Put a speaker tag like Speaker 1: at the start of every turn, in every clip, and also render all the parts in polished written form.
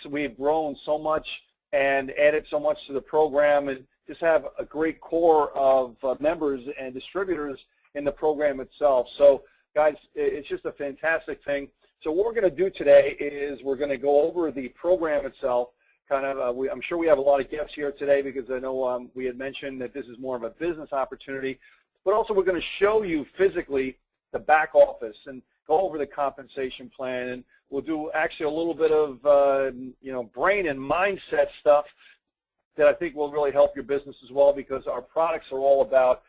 Speaker 1: we've grown so much and added so much to the program, and just have a great core of members and distributors in the program itself. So guys, it's just a fantastic thing. So what we're going to do today is we're going to go over the program itself. I'm sure we have a lot of guests here today because I know we had mentioned that this is more of a business opportunity, but also we're going to show you physically the back office and go over the compensation plan, and we'll do actually a little bit of brain and mindset stuff that I think will really help your business as well, because our products are all about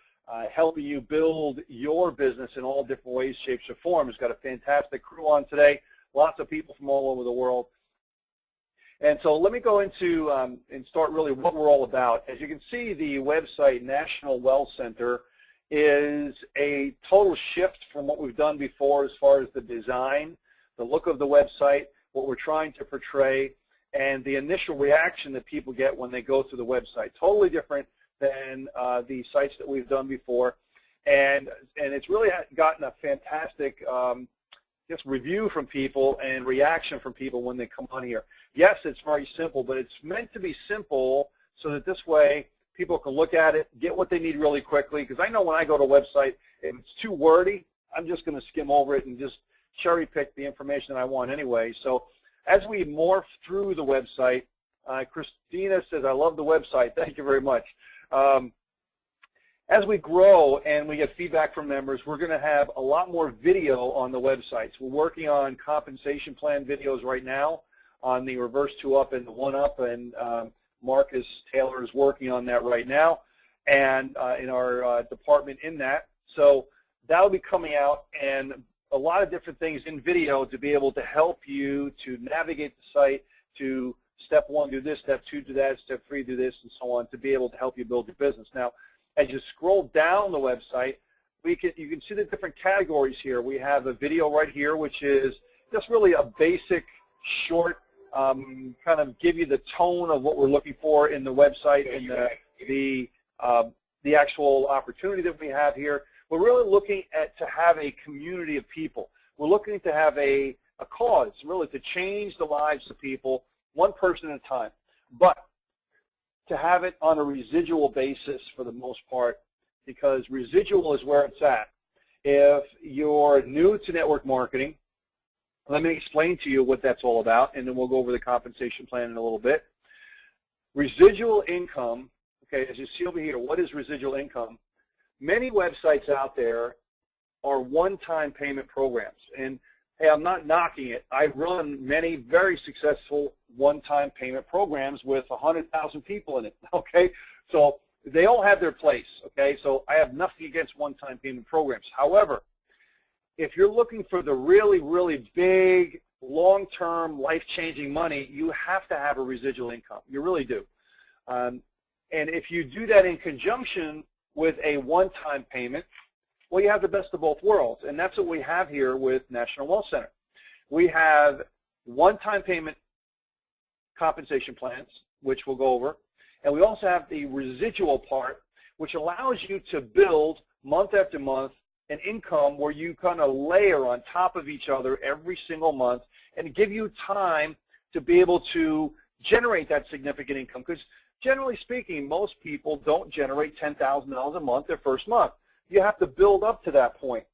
Speaker 1: helping you build your business in all different ways, shapes, or forms. Got a fantastic crew on today, lots of people from all over the world. And so let me go into and start really what we're all about. As you can see, the website, National Wealth Center, is a total shift from what we've done before as far as the design, the look of the website, what we're trying to portray, and the initial reaction that people get when they go through the website. Totally different than the sites that we've done before. And it's really gotten a fantastic just review from people and reaction from people when they come on here. Yes, it's very simple, but it's meant to be simple so that this way people can look at it, get what they need really quickly, because I know when I go to a website, if it's too wordy, I'm just going to skim over it and just cherry pick the information that I want anyway. So as we morph through the website, Christina says, I love the website. Thank you very much. As we grow and we get feedback from members, we're going to have a lot more video on the websites. We're working on compensation plan videos right now on the reverse 2-up and the 1-up, and Marcus Taylor is working on that right now, and in our department in that. So that'll be coming out, and a lot of different things in video to be able to help you to navigate the site, to step 1, do this, step 2, do that, step 3, do this, and so on, to be able to help you build your business. Now, as you scroll down the website, you can see the different categories here. We have a video right here, which is just really a basic, short, kind of give you the tone of what we're looking for in the website and the actual opportunity that we have here. We're really looking to have a community of people. We're looking to have a cause, really, to change the lives of people, one person at a time. But to have it on a residual basis for the most part, because residual is where it's at. If you're new to network marketing, let me explain to you what that's all about, and then we'll go over the compensation plan in a little bit. Residual income, okay, as you see over here, what is residual income? Many websites out there are one-time payment programs. And, hey, I'm not knocking it. I run many very successful one-time payment programs with 100,000 people in it, okay? So they all have their place, okay? So I have nothing against one-time payment programs. However, if you're looking for the really, really big, long-term, life-changing money, you have to have a residual income. You really do. And if you do that in conjunction with a one-time payment, well, you have the best of both worlds, and that's what we have here with National Wealth Center. We have one-time payment compensation plans, which we'll go over, and we also have the residual part, which allows you to build month after month an income where you kind of layer on top of each other every single month and give you time to be able to generate that significant income. Because generally speaking, most people don't generate $10,000 a month their first month. You have to build up to that point,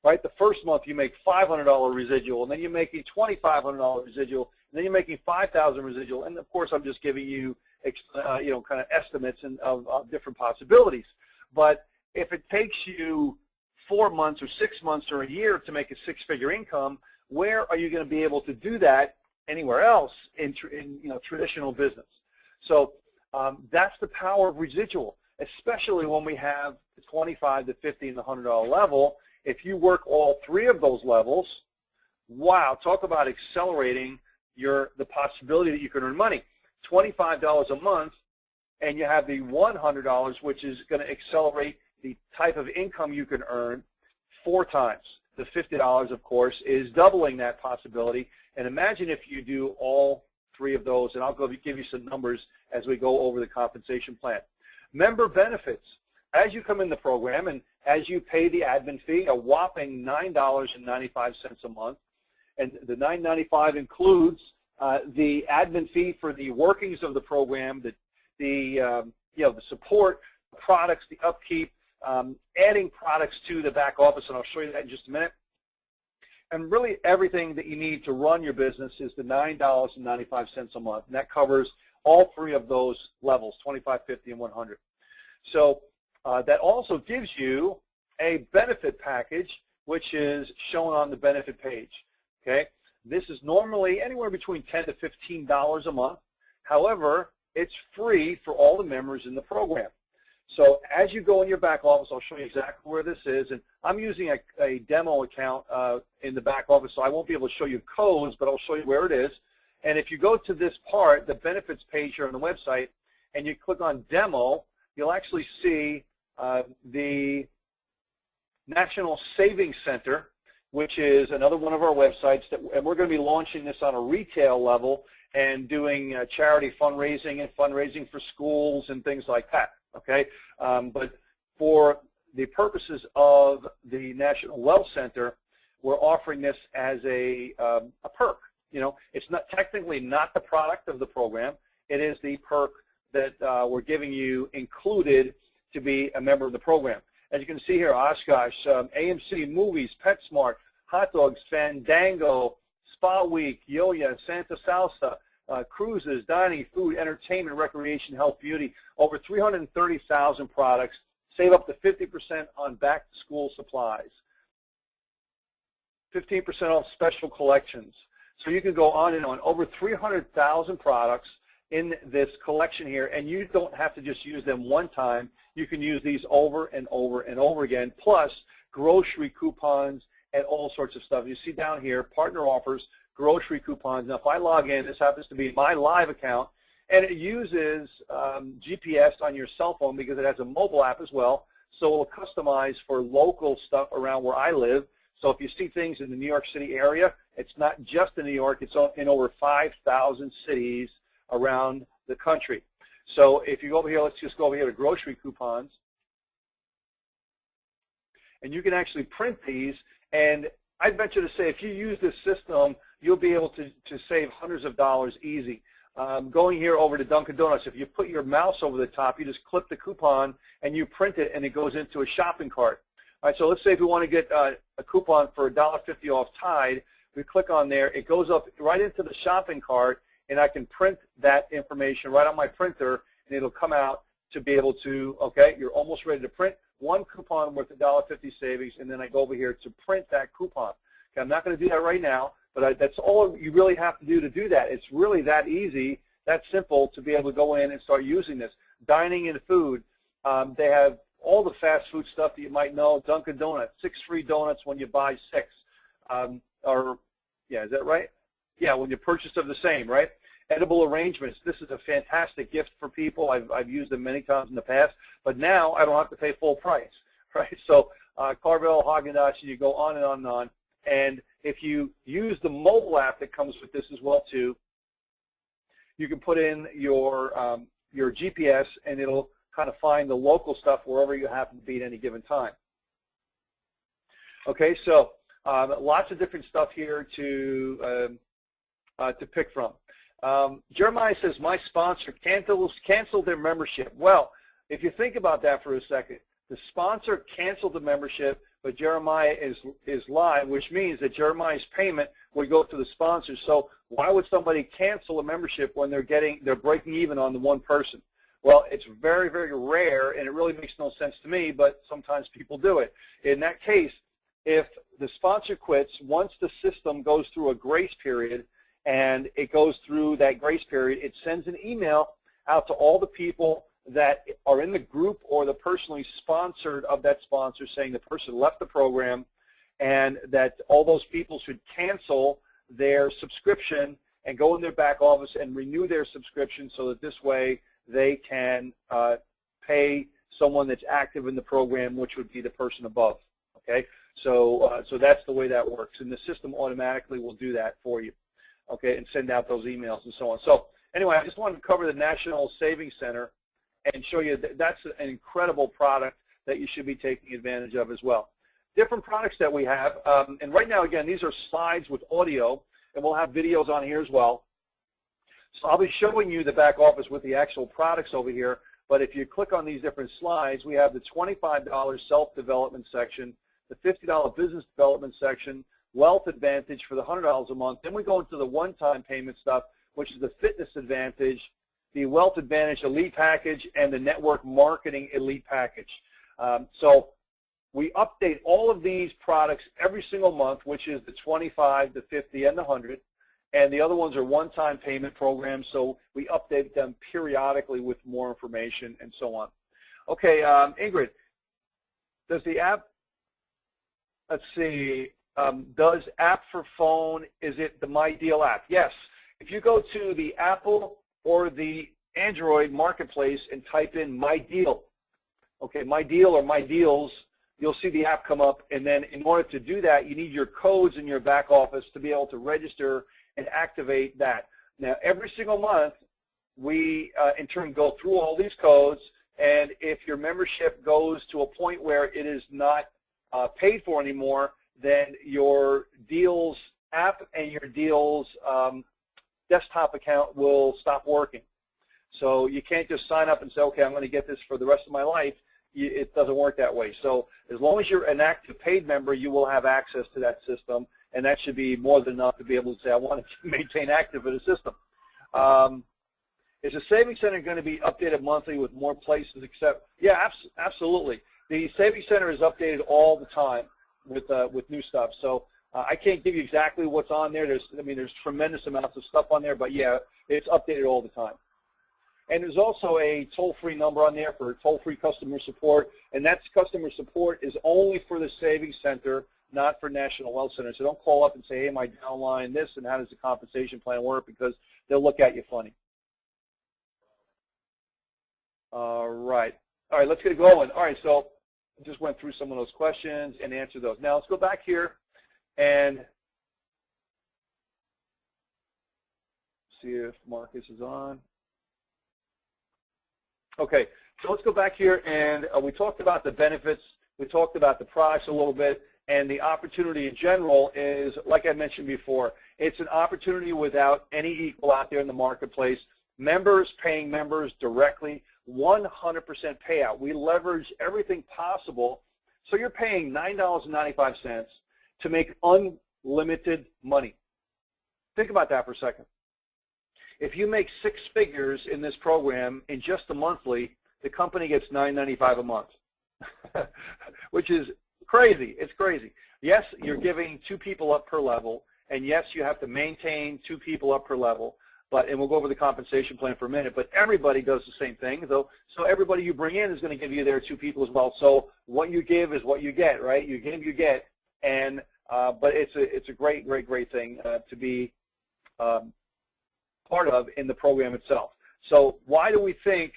Speaker 1: right? The first month you make $500 residual, and then you're making $2,500 residual, and then you're making $5,000 residual. And of course, I'm just giving you, kind of estimates of different possibilities. But if it takes you 4 months or 6 months or a year to make a six-figure income, where are you going to be able to do that anywhere else in traditional business? So that's the power of residual, especially when we have the $25, the $50, and the $100 level. If you work all 3 of those levels, wow, talk about accelerating the possibility that you can earn money. $25 a month, and you have the $100, which is going to accelerate the type of income you can earn 4 times. The $50, of course, is doubling that possibility. And imagine if you do all 3 of those, and I'll give you some numbers as we go over the compensation plan. Member benefits. As you come in the program and as you pay the admin fee, a whopping $9.95 a month, and the $9.95 includes the admin fee for the workings of the program, the support, products, the upkeep, adding products to the back office, and I'll show you that in just a minute. And really everything that you need to run your business is the $9.95 a month, and that covers all three of those levels, 25, 50, and 100. So that also gives you a benefit package, which is shown on the benefit page. Okay, this is normally anywhere between $10 to $15 a month. However, it's free for all the members in the program. So as you go in your back office, I'll show you exactly where this is. And I'm using a demo account in the back office, so I won't be able to show you codes, but I'll show you where it is. And if you go to this part, the benefits page here on the website, and you click on demo, you'll actually see the National Savings Center, which is another one of our websites, and we're going to be launching this on a retail level and doing charity fundraising and fundraising for schools and things like that. Okay, but for the purposes of the National Wealth Center, we're offering this as a perk. You know, it's not technically not the product of the program. It is the perk that we're giving you included to be a member of the program. As you can see here, Oshkosh, AMC Movies, PetSmart, Hot Dogs, Fandango, Spa Week, Yoya, Santa Salsa, cruises, dining, food, entertainment, recreation, health, beauty, over 330,000 products. Save up to 50% on back-to-school supplies. 15% off special collections. So you can go on and on. Over 300,000 products in this collection here, and you don't have to just use them one time. You can use these over and over and over again, plus grocery coupons and all sorts of stuff. You see down here, partner offers, grocery coupons. Now, if I log in, this happens to be my live account, and it uses GPS on your cell phone because it has a mobile app as well, so it will customize for local stuff around where I live. So if you see things in the New York City area, it's not just in New York, it's in over 5,000 cities around the country. So if you go over here, let's just go over here to grocery coupons, and you can actually print these, and I'd venture to say if you use this system, you'll be able to save hundreds of dollars easy. Going here over to Dunkin' Donuts, if you put your mouse over the top, you just clip the coupon and you print it, and it goes into a shopping cart. All right, so let's say if we want to get a coupon for $1.50 off Tide, we click on there, it goes up right into the shopping cart, and I can print that information right on my printer, and it'll come out to be able to, okay, you're almost ready to print one coupon worth $1.50 savings, and then I go over here to print that coupon. Okay, I'm not going to do that right now, but that's all you really have to do that. It's really that easy, that simple to be able to go in and start using this. Dining and food, they have all the fast food stuff that you might know. Dunkin' Donuts, 6 free donuts when you buy 6. Or, yeah, is that right? Yeah, when you purchase of the same, right? Edible arrangements. This is a fantastic gift for people. I've used them many times in the past, but now I don't have to pay full price, right? So Carvel, Haagen-Dazs, and you go on and on and on. And if you use the mobile app that comes with this as well too, you can put in your GPS, and it'll kind of find the local stuff wherever you happen to be at any given time. Okay, so lots of different stuff here to pick from. Jeremiah says, my sponsor canceled their membership. Well, if you think about that for a second, the sponsor canceled the membership, but Jeremiah is live, which means that Jeremiah's payment would go to the sponsor. So why would somebody cancel a membership when they're breaking even on the one person? Well, it's very, very rare, and it really makes no sense to me, but sometimes people do it. In that case, if the sponsor quits, once the system goes through a grace period, and it goes through that grace period, it sends an email out to all the people that are in the group or the personally sponsored of that sponsor, saying the person left the program, and that all those people should cancel their subscription and go in their back office and renew their subscription, so that this way they can pay someone that's active in the program, which would be the person above. Okay, so that's the way that works, and the system automatically will do that for you. Okay, and send out those emails and so on. So anyway, I just wanted to cover the National Savings Center and show you that that's an incredible product that you should be taking advantage of as well. Different products that we have, and right now, again, these are slides with audio, and we'll have videos on here as well. So I'll be showing you the back office with the actual products over here, but if you click on these different slides, we have the $25 self-development section, the $50 business development section, Wealth Advantage for the $100 a month. Then we go into the one-time payment stuff, which is the Fitness Advantage, the Wealth Advantage Elite Package, and the Network Marketing Elite Package. So we update all of these products every single month, which is the 25, the 50, and the 100. And the other ones are one-time payment programs, so we update them periodically with more information and so on. Okay, Ingrid, does the app, let's see, does app for phone, is it the MyDeal app? Yes. If you go to the Apple or the Android marketplace and type in MyDeal, okay, MyDeal or MyDeals, you'll see the app come up, and then in order to do that, you need your codes in your back office to be able to register and activate that. Now, every single month, we in turn go through all these codes, and if your membership goes to a point where it is not paid for anymore, then your Deals app and your Deals desktop account will stop working. So you can't just sign up and say, okay, I'm going to get this for the rest of my life. It doesn't work that way. So as long as you're an active paid member, you will have access to that system, and that should be more than enough to be able to say, I want to maintain active in the system. Is the Savings Center going to be updated monthly with more places except? Yeah, absolutely. The Savings Center is updated all the time with new stuff. So I can't give you exactly what's on there. There's tremendous amounts of stuff on there, but yeah, it's updated all the time. And there's also a toll-free number on there for toll-free customer support, and that customer support is only for the Savings Center, not for National Wealth Center. So don't call up and say, hey, my downline this, and how does the compensation plan work, because they'll look at you funny. All right, let's get going. All right, so I just went through some of those questions and answered those. Now let's go back here and see if Marcus is on. Okay, so let's go back here, and we talked about the benefits, we talked about the products a little bit, and the opportunity in general is, like I mentioned before, it's an opportunity without any equal out there in the marketplace. Members paying members directly, 100% payout. We leverage everything possible, so you're paying $9.95 to make unlimited money. Think about that for a second. If you make 6 figures in this program in just a monthly, the company gets $9.95 a month, which is crazy. It's crazy. Yes, you're giving 2 people up per level, and yes, you have to maintain 2 people up per level, and we'll go over the compensation plan for a minute, but everybody does the same thing, though. So everybody you bring in is going to give you their 2 people as well. So what you give is what you get, right? You give, you get, and but it's a great thing to be part of in the program itself. So why do we think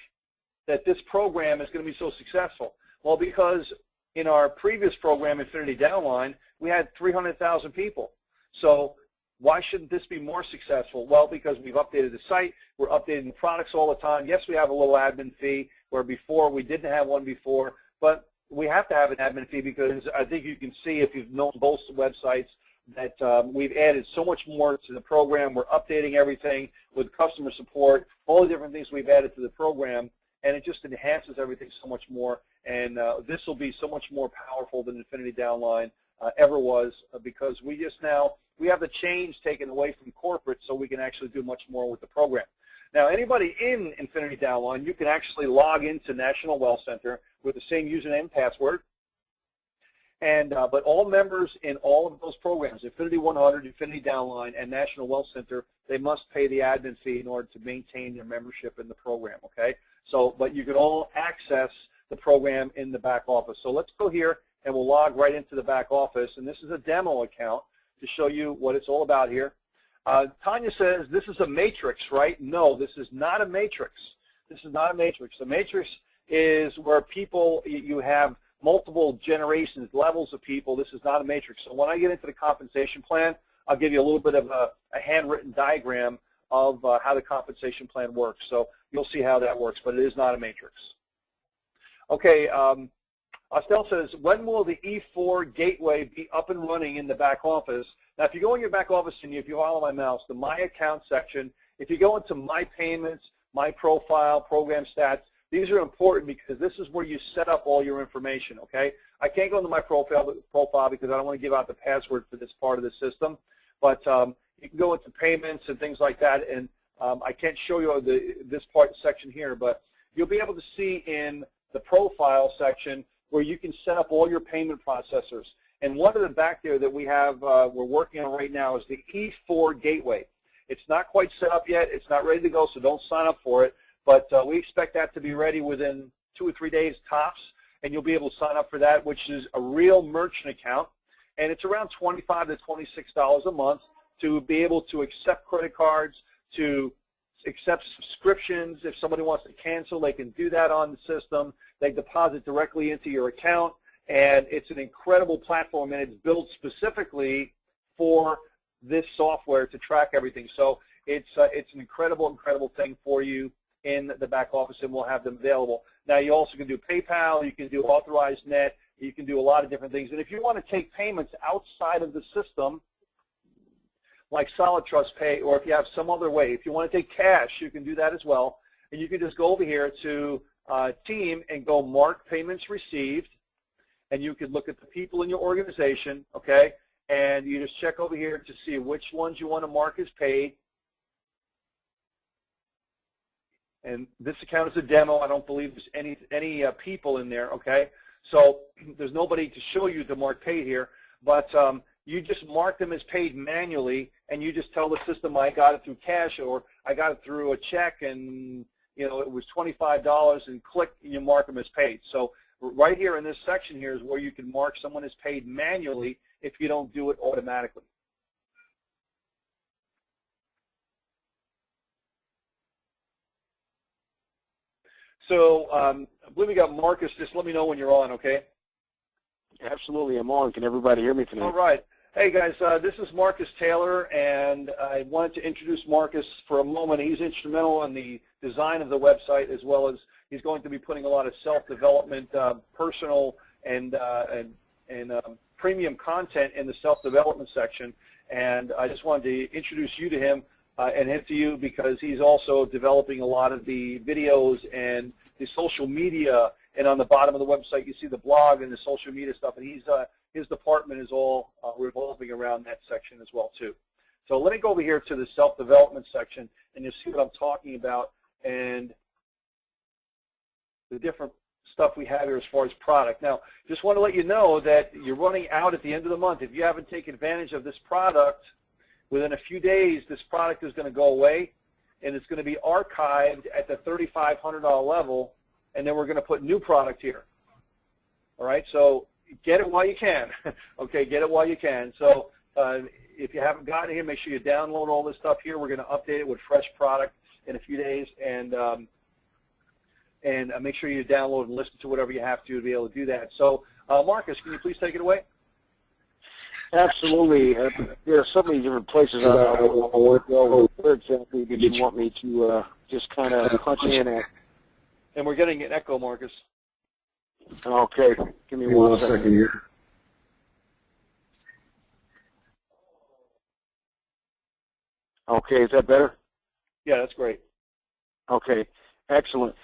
Speaker 1: that this program is going to be so successful? Well, because in our previous program, Infinity Downline, we had 300,000 people. So why shouldn't this be more successful? Well, because we've updated the site, we're updating the products all the time. Yes, we have a little admin fee, where before we didn't have one before, but we have to have an admin fee because I think you can see if you've known both websites that we've added so much more to the program. We're updating everything with customer support, all the different things we've added to the program, and it just enhances everything so much more. And this will be so much more powerful than Infinity Downline ever was, because we have the change taken away from corporate, so we can actually do much more with the program. Now, anybody in Infinity Downline, you can actually log into National Wealth Center with the same username and password. And but all members in all of those programs, Infinity 100, Infinity Downline, and National Wealth Center, they must pay the admin fee in order to maintain their membership in the program. Okay. So, but you can all access the program in the back office. So let's go here and we'll log right into the back office. And this is a demo account to show you what it's all about here. Tanya says this is a matrix, right? No, this is not a matrix. This is not a matrix. The matrix is where people, you have multiple generations, levels of people. This is not a matrix. So when I get into the compensation plan, I'll give you a little bit of a handwritten diagram of how the compensation plan works. So you'll see how that works, but it is not a matrix. Okay, Estelle says, when will the E4 gateway be up and running in the back office? Now, if you go in your back office and if you follow my mouse, the My Account section If you go into My Payments, My Profile, Program Stats, these are important because this is where you set up all your information, okay? I can't go into my profile because I don't want to give out the password for this part of the system, but you can go into payments and things like that, and I can't show you this section here, but you'll be able to see in the profile section where you can set up all your payment processors. And one of the back there that we have, we're working on right now is the E4 gateway. It's not quite set up yet. It's not ready to go, so don't sign up for it. But we expect that to be ready within 2 or 3 days tops, and you'll be able to sign up for that, which is a real merchant account. And it's around $25 to $26 a month to be able to accept credit cards, to accept subscriptions. If somebody wants to cancel, they can do that on the system. They deposit directly into your account, and it's an incredible platform, and it's built specifically for this software to track everything. So it's an incredible thing for you in the back office, and we'll have them available. Now, you also can do PayPal, you can do Authorized Net, you can do a lot of different things. And if you want to take payments outside of the system, like Solid Trust Pay, or if you have some other way, if you want to take cash, you can do that as well. And you can just go over here to Team and go Mark Payments Received, and you can look at the people in your organization, okay? And you just check over here to see which ones you want to mark as paid. And this account is a demo. I don't believe there's any people in there, okay? So there's nobody to show you to mark paid here, but you just mark them as paid manually, and you just tell the system I got it through cash, or I got it through a check, and you know it was $25, and click, and you mark them as paid. So right here in this section here is where you can mark someone as paid manually if you don't do it automatically. So I believe we got Marcus. Just let me know when you're on, okay?
Speaker 2: Absolutely, I'm on. Can everybody hear me tonight?
Speaker 1: All right. Hey, guys, this is Marcus Taylor, and I wanted to introduce Marcus for a moment. He's instrumental in the design of the website, as well as he's going to be putting a lot of self-development, personal and premium content in the self-development section. And I just wanted to introduce you to him and him to you because he's also developing a lot of the videos and the social media. And on the bottom of the website, you see the blog and the social media stuff. And his department is all revolving around that section as well, too. So let me go over here to the self-development section, and you'll see what I'm talking about and the different stuff we have here as far as product. Now, just want to let you know that you're running out at the end of the month. If you haven't taken advantage of this product, within a few days, this product is going to go away, and it's going to be archived at the $3,500 level, and then we're going to put new product here. All right, so get it while you can. Okay, get it while you can. So if you haven't gotten it here, make sure you download all this stuff here. We're going to update it with fresh product in a few days, and make sure you download and listen to whatever you have to be able to do that. So, Marcus, can you please take it away?
Speaker 2: Absolutely. There are so many different places I want to go. Where exactly did you want me to just kind of punch in at?
Speaker 1: And we're getting an echo, Marcus.
Speaker 2: Okay. Give me one second here. Okay, is that better?
Speaker 1: Yeah, that's great.
Speaker 2: Okay, excellent.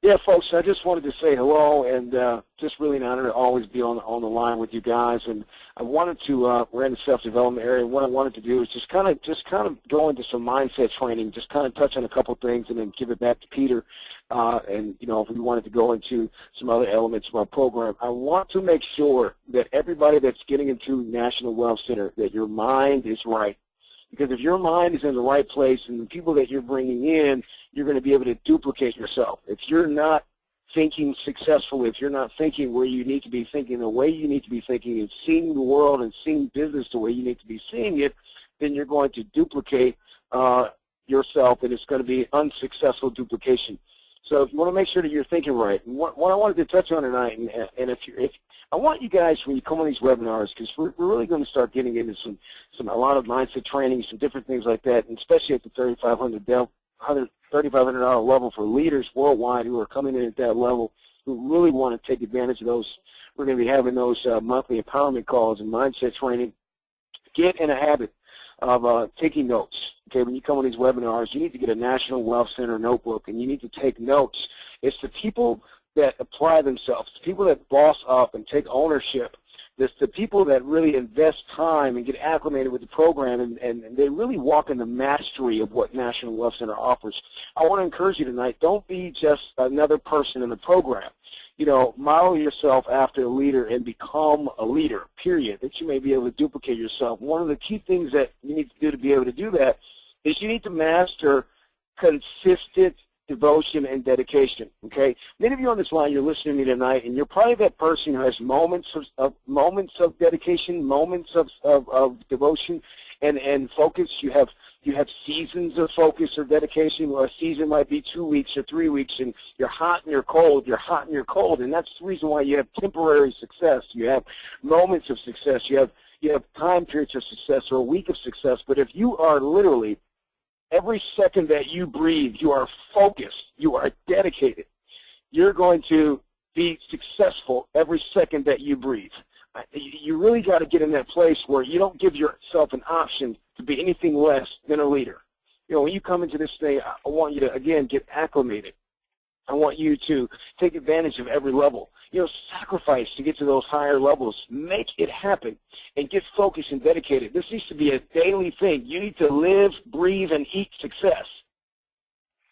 Speaker 2: Yeah, folks, I just wanted to say hello, and just really an honor to always be on the line with you guys. And I wanted to, we're in the self-development area. What I wanted to do is just kind of go into some mindset training, just kind of touch on a couple things, and then give it back to Peter. And you know, if we wanted to go into some other elements of our program, I want to make sure that everybody that's getting into National Wealth Center, that your mind is right. Because if your mind is in the right place and the people that you're bringing in, you're going to be able to duplicate yourself. If you're not thinking successfully, if you're not thinking where you need to be thinking, the way you need to be thinking, and seeing the world and seeing business the way you need to be seeing it, then you're going to duplicate yourself, and it's going to be unsuccessful duplication. So if you want to make sure that you're thinking right, and what I wanted to touch on tonight, and if I want you guys, when you come on these webinars, because we're really going to start getting into a lot of mindset training, some different things like that, and especially at the $3,500 level for leaders worldwide who are coming in at that level, who really want to take advantage of those. We're going to be having those monthly empowerment calls and mindset training. Get in a habit taking notes. Okay, when you come on these webinars, you need to get a National Wealth Center notebook, and you need to take notes. It's the people that apply themselves, the people that boss up and take ownership. It's the people that really invest time and get acclimated with the program, and they really walk in the mastery of what National Wealth Center offers. I want to encourage you tonight, don't be just another person in the program. You know, model yourself after a leader and become a leader, period, that you may be able to duplicate yourself. One of the key things that you need to do to be able to do that is you need to master consistent devotion and dedication. Okay, many of you on this line, you're listening to me tonight, and you're probably that person who has moments of dedication, moments of devotion and focus. You have seasons of focus or dedication, where a season might be 2 weeks or 3 weeks, and you're hot and you're cold, you're hot and you're cold, and that's the reason why you have temporary success. You have moments of success. You have time periods of success or a week of success. But if you are literally every second that you breathe, you are focused, you are dedicated, you're going to be successful every second that you breathe. You really got to get in that place where you don't give yourself an option to be anything less than a leader. You know, when you come into this thing, I want you to, again, get acclimated. I want you to take advantage of every level. You know, sacrifice to get to those higher levels. Make it happen and get focused and dedicated. This needs to be a daily thing. You need to live, breathe, and eat success.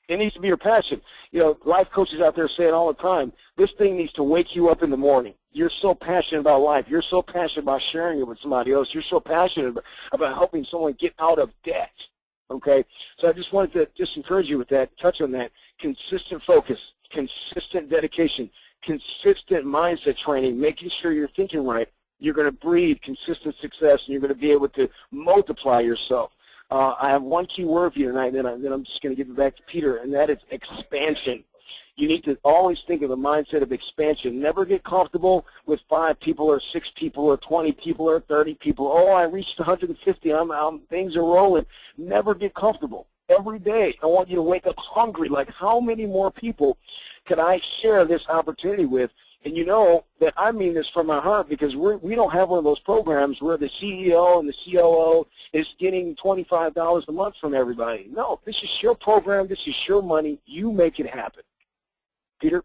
Speaker 2: It needs to be your passion. You know, life coaches out there say it all the time. This thing needs to wake you up in the morning. You're so passionate about life. You're so passionate about sharing it with somebody else. You're so passionate about helping someone get out of debt. Okay? So I just wanted to just encourage you with that, touch on that. Consistent focus, consistent dedication, consistent mindset training, making sure you're thinking right. You're going to breed consistent success, and you're going to be able to multiply yourself. I have one key word for you tonight, and then I'm just going to give it back to Peter, and that is expansion. You need to always think of the mindset of expansion. Never get comfortable with 5 people or 6 people or 20 people or 30 people. Oh, I reached 150. Things are rolling. Never get comfortable. Every day, I want you to wake up hungry. Like, how many more people can I share this opportunity with? And you know that I mean this from my heart, because we don't have one of those programs where the CEO and the COO is getting $25 a month from everybody. No, this is your program. This is your money. You make it happen. Peter?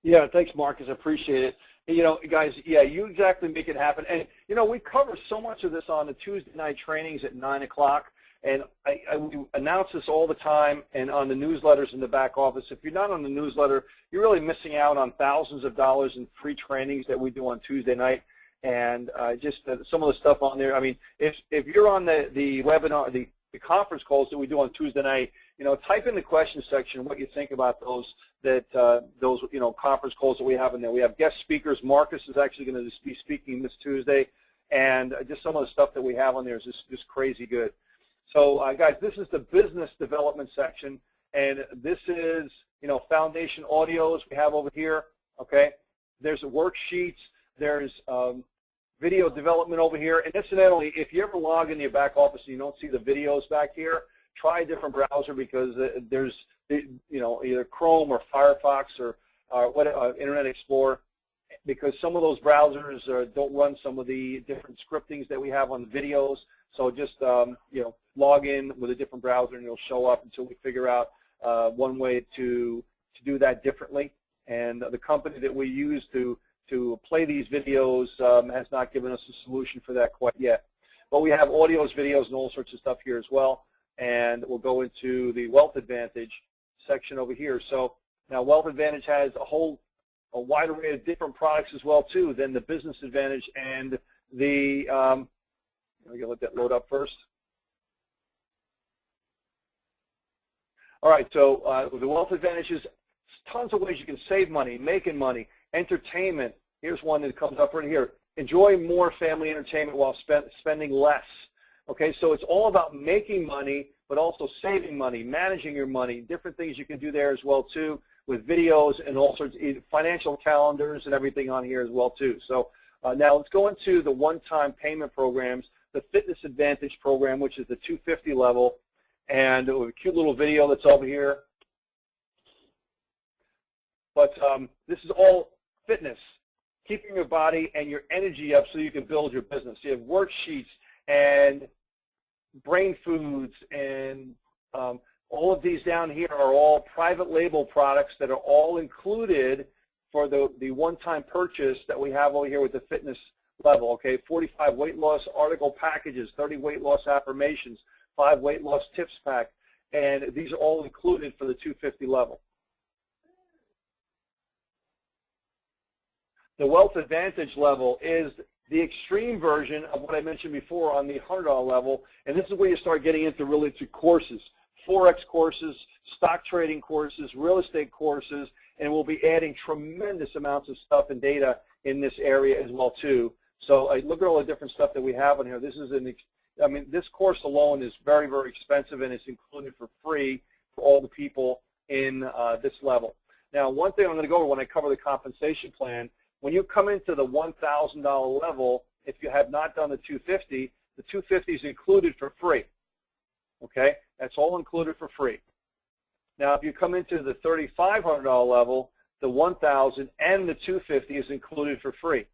Speaker 1: Yeah, thanks, Marcus. I appreciate it. You know, guys, yeah, you exactly make it happen. And, you know, we cover so much of this on the Tuesday night trainings at 9 o'clock. And we announce this all the time and on the newsletters in the back office. If you're not on the newsletter, you're really missing out on thousands of dollars in free trainings that we do on Tuesday night. And just some of the stuff on there. I mean, if you're on the webinar, the conference calls that we do on Tuesday night, you know, type in the question section what you think about those conference calls that we have in there. We have guest speakers. Marcus is actually going to be speaking this Tuesday, and just some of the stuff that we have on there is just crazy good. So, guys, this is the business development section, and this is, you know, foundation audios we have over here, okay? There's worksheets. There's video development over here. And incidentally, if you ever log into your back office and you don't see the videos back here, try a different browser, because there's, you know, either Chrome or Firefox or Internet Explorer, because some of those browsers don't run some of the different scriptings that we have on the videos. So just, you know, log in with a different browser and it'll show up until we figure out one way to do that differently. And the company that we use to play these videos has not given us a solution for that quite yet. But we have audios, videos, and all sorts of stuff here as well. And we'll go into the Wealth Advantage section over here. So now Wealth Advantage has a wide array of different products as well, too, than the Business Advantage and the I'm going to let that load up first. All right, so the Wealth Advantage is tons of ways you can save money, making money, entertainment. Here's one that comes up right here. Enjoy more family entertainment while spending less. Okay, so it's all about making money, but also saving money, managing your money, different things you can do there as well, too, with videos and all sorts of financial calendars and everything on here as well, too. So now let's go into the one-time payment programs. The Fitness Advantage program, which is the 250 level, and a cute little video that's over here. But this is all fitness, keeping your body and your energy up so you can build your business. You have worksheets and Brain Foods, and all of these down here are all private label products that are all included for the one-time purchase that we have over here with the fitness level, okay? 45 weight loss article packages, 30 weight loss affirmations, 5 weight loss tips pack, and these are all included for the 250 level. The Wealth Advantage level is the extreme version of what I mentioned before on the $100 level, and this is where you start getting into really to courses, Forex courses, stock trading courses, real estate courses, and we'll be adding tremendous amounts of stuff and data in this area as well too. So look at all the different stuff that we have on here. This is I mean, this course alone is very, very expensive, and it's included for free for all the people in this level. Now, one thing I'm going to go over when I cover the compensation plan, when you come into the $1,000 level, if you have not done the 250, the 250 is included for free. Okay? That's all included for free. Now, if you come into the $3,500 level, the 1,000 and the 250 is included for free.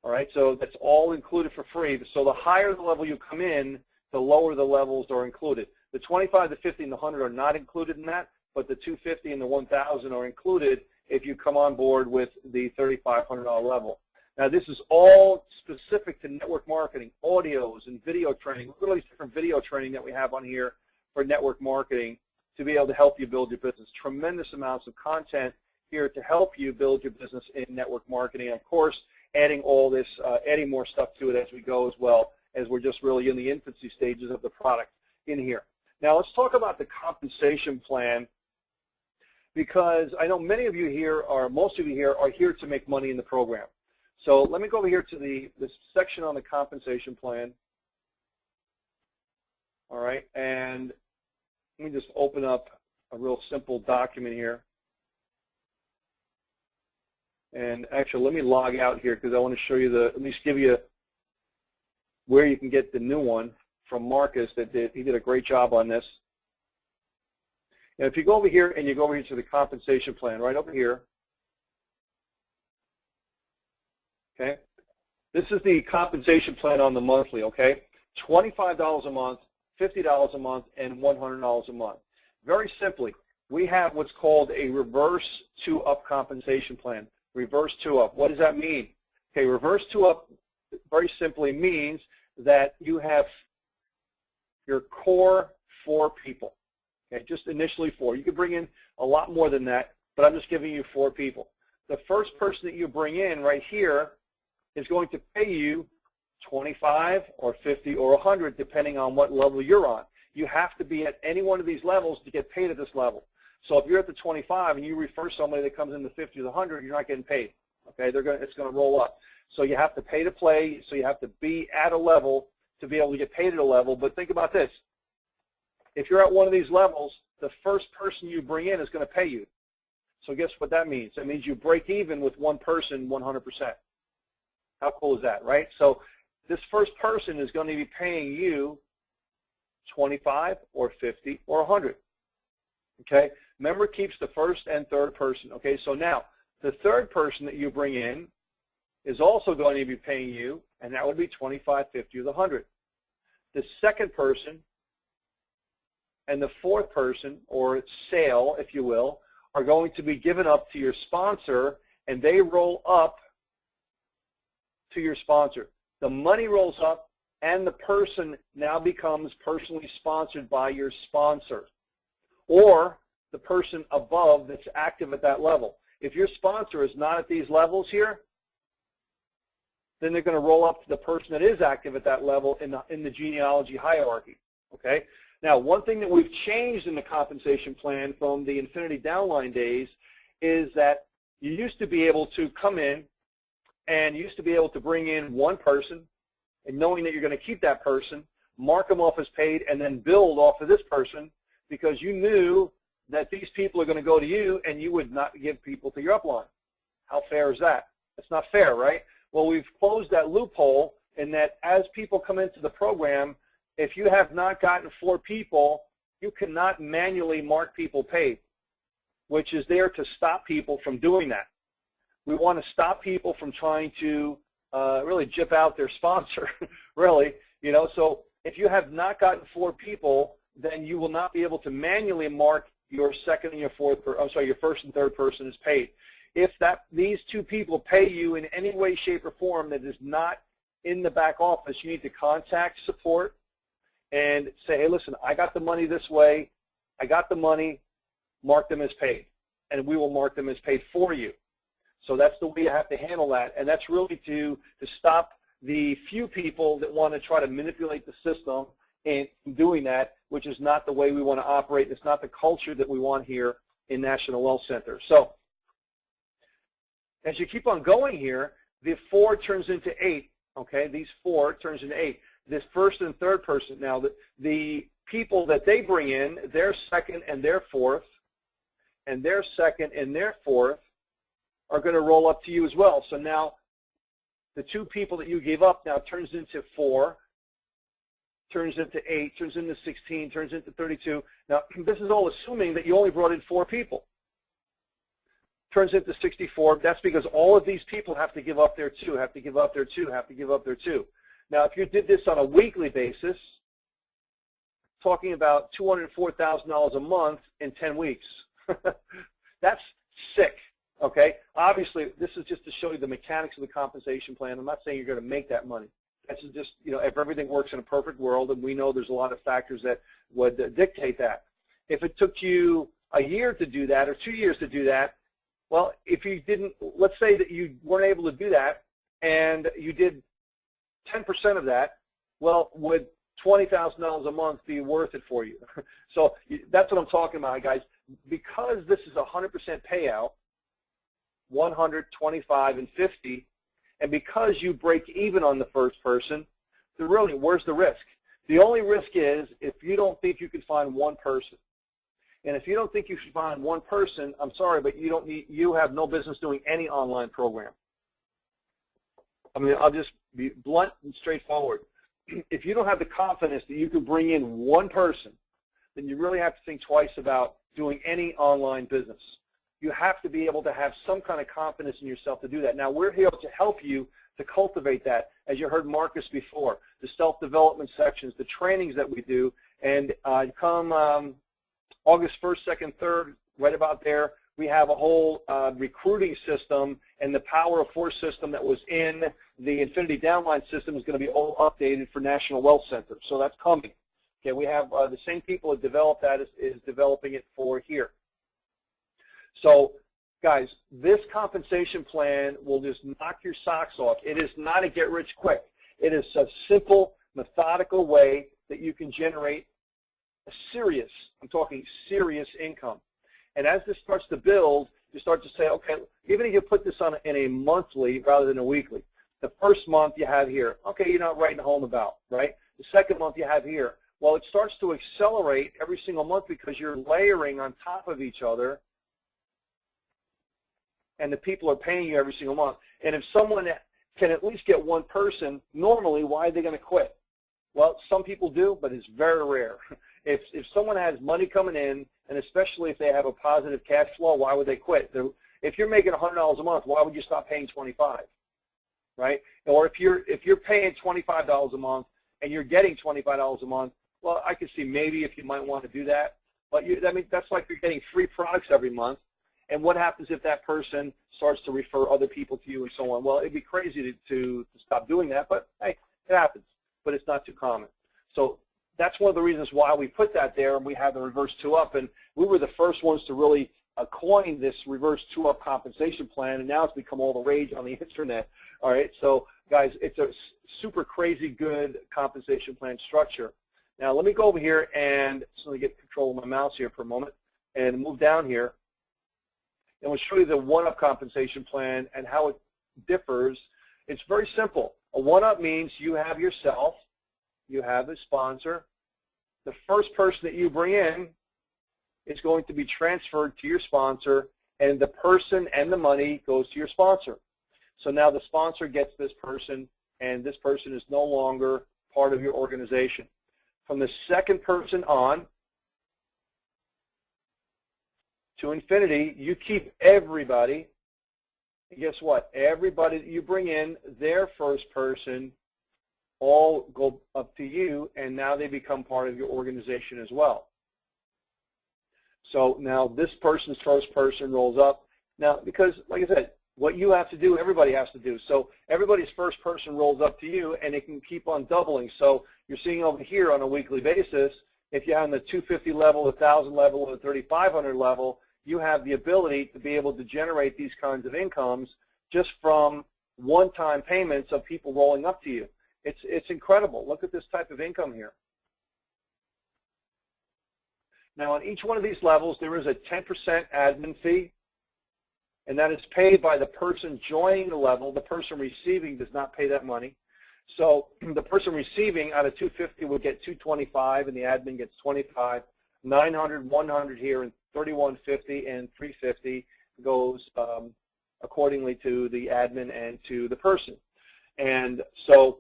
Speaker 1: All right? So that's all included for free. So the higher the level you come in, the lower the levels are included. The 25, the 50, and the 100 are not included in that, but the 250 and the 1,000 are included if you come on board with the $3,500 level. Now, this is all specific to network marketing, audios and video training. Look at all these different video training that we have on here for network marketing to be able to help you build your business. Tremendous amounts of content here to help you build your business in network marketing. And of course, adding all this, adding more stuff to it as we go as well, as we're just really in the infancy stages of the product in here. Now, let's talk about the compensation plan, because I know many of you here, or most of you here, are here to make money in the program. So let me go over here to this section on the compensation plan. All right, and let me just open up a real simple document here. And actually, let me log out here because I want to show you at least give you where you can get the new one from Marcus. He did a great job on this. And if you go over here and you go over here to the compensation plan, right over here, okay, this is the compensation plan on the monthly, okay, $25 a month, $50 a month, and $100 a month. Very simply, we have what's called a reverse two-up compensation plan. Reverse two-up. What does that mean? Okay, reverse two-up very simply means that you have your core 4 people. Okay, just initially 4. You could bring in a lot more than that, but I'm just giving you 4 people. The first person that you bring in right here is going to pay you 25 or 50 or 100 depending on what level you're on. You have to be at any one of these levels to get paid at this level. So if you're at the 25 and you refer somebody that comes in the 50 or the 100, you're not getting paid. Okay, it's going to roll up. So you have to pay to play. So you have to be at a level to be able to get paid at a level. But think about this. If you're at one of these levels, the first person you bring in is going to pay you. So guess what that means? That means you break even with one person 100%. How cool is that, right? So this first person is going to be paying you 25 or 50 or 100. Okay? Member keeps the first and third person. Okay? So now the third person that you bring in is also going to be paying you, and that would be 25, 50, or the 100. The second person and the fourth person, or sale, if you will, are going to be given up to your sponsor, and they roll up to your sponsor. The money rolls up, and the person now becomes personally sponsored by your sponsor, or the person above that's active at that level. If your sponsor is not at these levels here, then they're going to roll up to the person that is active at that level in the genealogy hierarchy. Okay? Now, one thing that we've changed in the compensation plan from the Infinity Downline days is that you used to be able to come in and you used to be able to bring in one person, and knowing that you're going to keep that person, mark them off as paid, and then build off of this person because you knew that these people are going to go to you and you would not give people to your upline. How fair is that? That's not fair, right? Well, we've closed that loophole in that as people come into the program, if you have not gotten 4 people, you cannot manually mark people paid, which is there to stop people from doing that. We want to stop people from trying to really jip out their sponsor, really, You know, so if you have not gotten 4 people, then you will not be able to manually mark your second and your your first and third person is paid. If these 2 people pay you in any way, shape, or form that is not in the back office, you need to contact support and say, hey, listen, I got the money this way. I got the money. Mark them as paid, and we will mark them as paid for you. So that's the way you have to handle that, and that's really to stop the few people that want to try to manipulate the system in doing that, which is not the way we want to operate. It's not the culture that we want here in National Wealth Center. So as you keep on going here, the 4 turns into 8. Okay, these 4 turns into 8. This first and third person, now the people that they bring in, their second and their fourth, and their second and their fourth are going to roll up to you as well. So now the 2 people that you gave up now turns into 4, turns into 8, turns into 16, turns into 32. Now this is all assuming that you only brought in 4 people. Turns into 64. That's because all of these people have to give up their 2, have to give up their 2, have to give up their 2. Now, if you did this on a weekly basis, talking about $204,000 a month in 10 weeks, that's sick, okay? Obviously, this is just to show you the mechanics of the compensation plan. I'm not saying you're going to make that money. This is just, you know, if everything works in a perfect world, and we know there's a lot of factors that would dictate that. If it took you a year to do that or 2 years to do that, well, if you didn't, let's say that you weren't able to do that and you did 10% of that, well, would $20,000 a month be worth it for you? So that's what I'm talking about, guys. Because this is a 100% payout, 100, 25, and 50, and because you break even on the first person, really, where's the risk? The only risk is if you don't think you can find 1 person. And if you don't think you should find 1 person, I'm sorry, but you have no business doing any online program. I mean, I'll just be blunt and straightforward. If you don't have the confidence that you can bring in 1 person, then you really have to think twice about doing any online business. You have to be able to have some kind of confidence in yourself to do that. Now, we're here to help you to cultivate that, as you heard Marcus before, the self-development sections, the trainings that we do, and come August 1st, 2nd, 3rd, right about there, we have a whole recruiting system, and the Power of 4 system that was in the Infinity Downline system is going to be all updated for National Wealth Center. So that's coming. Okay, we have the same people that developed that is developing it for here. So, guys, this compensation plan will just knock your socks off. It is not a get-rich-quick. It is a simple, methodical way that you can generate a serious, I'm talking serious income. And as this starts to build, you start to say, okay, even if you put this on in a monthly rather than a weekly, the first month you have here, okay, you're not writing home about, right? The second month you have here. Well, it starts to accelerate every single month because you're layering on top of each other, and the people are paying you every single month. And if someone can at least get 1 person, normally, why are they going to quit? Well, some people do, but it's very rare. If someone has money coming in, and especially if they have a positive cash flow, why would they quit? If you're making $100 a month, why would you stop paying $25, right? Or if you're paying $25 a month and you're getting $25 a month, well, I could see maybe if you might want to do that. But I mean, that's like you're getting free products every month. And what happens if that person starts to refer other people to you and so on? Well, it'd be crazy to stop doing that, but hey, it happens. But it's not too common. So that's one of the reasons why we put that there, and we have the reverse 2-up. And we were the first ones to really coin this reverse 2-up compensation plan, and now it's become all the rage on the internet. All right, so guys, it's a super crazy good compensation plan structure. Now let me go over here and just let me get control of my mouse here for a moment and move down here. And we'll show you the 1-up compensation plan and how it differs. It's very simple. A 1-up means you have yourself, you have a sponsor. The first person that you bring in is going to be transferred to your sponsor, and the person and the money goes to your sponsor. So now the sponsor gets this person, and this person is no longer part of your organization. From the second person on to infinity, you keep everybody. And guess what? Everybody that you bring in, their first person all go up to you, and now they become part of your organization as well. So now this person's first person rolls up. Now, because, like I said, what you have to do, everybody has to do. So everybody's first person rolls up to you, and it can keep on doubling. So you're seeing over here on a weekly basis, if you're on the 250 level, the 1,000 level, or the 3,500 level, you have the ability to be able to generate these kinds of incomes just from one-time payments of people rolling up to you. It's incredible. Look at this type of income here. Now, on each one of these levels, there is a 10% admin fee, and that is paid by the person joining the level. The person receiving does not pay that money. So the person receiving out of 250 would get 225, and the admin gets 25. 900, 100 here, and 3150 and 350 goes accordingly to the admin and to the person. And so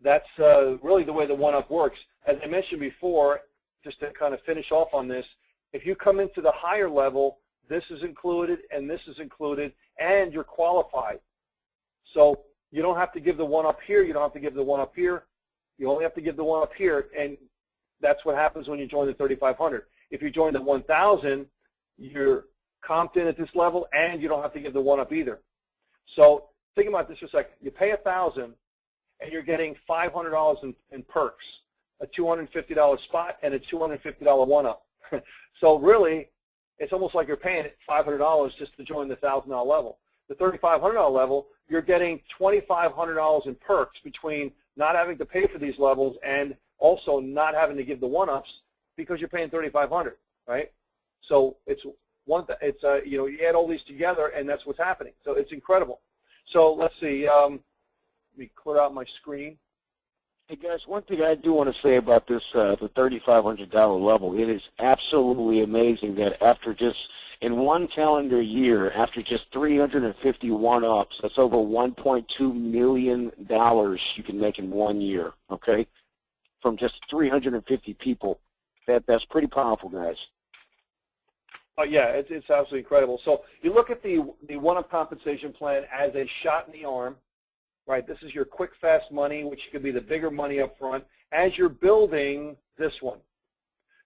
Speaker 1: that's really the way the one-up works. As I mentioned before, just to kind of finish off on this, if you come into the higher level, this is included and this is included, and you're qualified. So you don't have to give the one up here, you don't have to give the one up here, you only have to give the one up here, and that's what happens when you join the 3,500. If you join the 1,000, you're comped in at this level, and you don't have to give the one up either. So think about this for a second. You pay 1,000, and you're getting $500 in perks, a $250 spot, and a $250 one-up. So really, it's almost like you're paying $500 just to join the $1,000 level. The $3,500 level, you're getting $2,500 in perks between not having to pay for these levels and also not having to give the one-ups because you're paying $3,500, right? So it's you know, you add all these together, and that's what's happening. So it's incredible. So let's see. Let me clear out my screen.
Speaker 2: Hey guys, one thing I do want to say about this, the $3,500 level, it is absolutely amazing that after just, in one calendar year, after just 351 ups, that's over $1.2 million you can make in 1 year, okay, from just 350 people. That's pretty powerful, guys.
Speaker 1: Oh yeah, it's absolutely incredible. So you look at the one-up compensation plan as a shot in the arm. Right, this is your quick, fast money, which could be the bigger money up front, as you're building this one.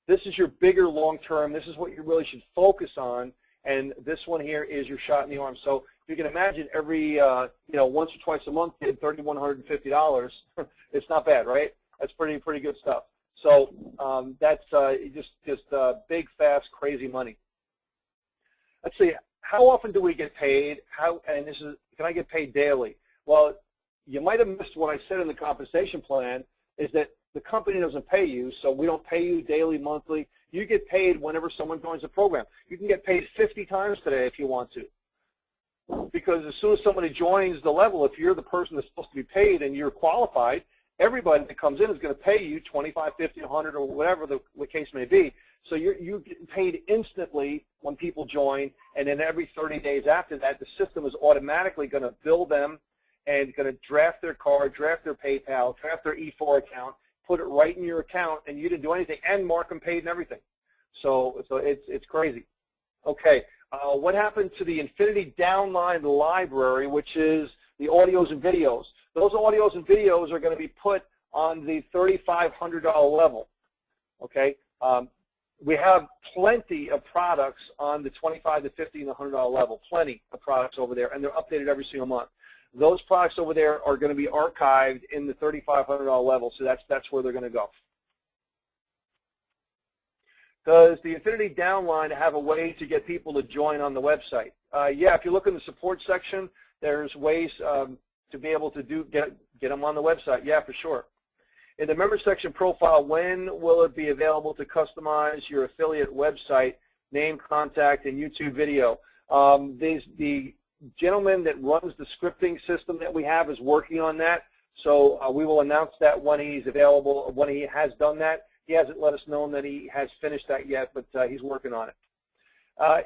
Speaker 1: This is your bigger long-term. This is what you really should focus on, and this one here is your shot in the arm. So you can imagine every, you know, once or twice a month getting $3,150. It's not bad, right? That's pretty good stuff. So that's just big, fast, crazy money. Let's see. How often do we get paid? And this is, can I get paid daily? Well, you might have missed what I said in the compensation plan, is that the company doesn't pay you, so we don't pay you daily, monthly. You get paid whenever someone joins the program. You can get paid 50 times today if you want to. Because as soon as somebody joins the level, if you're the person that's supposed to be paid and you're qualified, everybody that comes in is going to pay you 25, 50, 100, or whatever the case may be. So you're getting paid instantly when people join, and then every 30 days after that, the system is automatically going to bill them and going to draft their card, draft their PayPal, draft their E4 account, put it right in your account, and you didn't do anything, and mark them paid and everything. So it's crazy. Okay, what happened to the Infinity Downline Library, which is the audios and videos? Those audios and videos are going to be put on the $3,500 level. Okay, we have plenty of products on the $25 to $50 and $100 level, plenty of products over there, and they're updated every single month. Those products over there are going to be archived in the $3,500 level, so that's where they're going to go. Does the Infinity Downline have a way to get people to join on the website? Yeah, if you look in the support section, there's ways to be able to get them on the website. Yeah, for sure. In the member section profile, when will it be available to customize your affiliate website, name, contact, and YouTube video? The gentleman that runs the scripting system that we have is working on that, so we will announce that when he's available, when he has done that. He hasn't let us know that he has finished that yet, but he's working on it.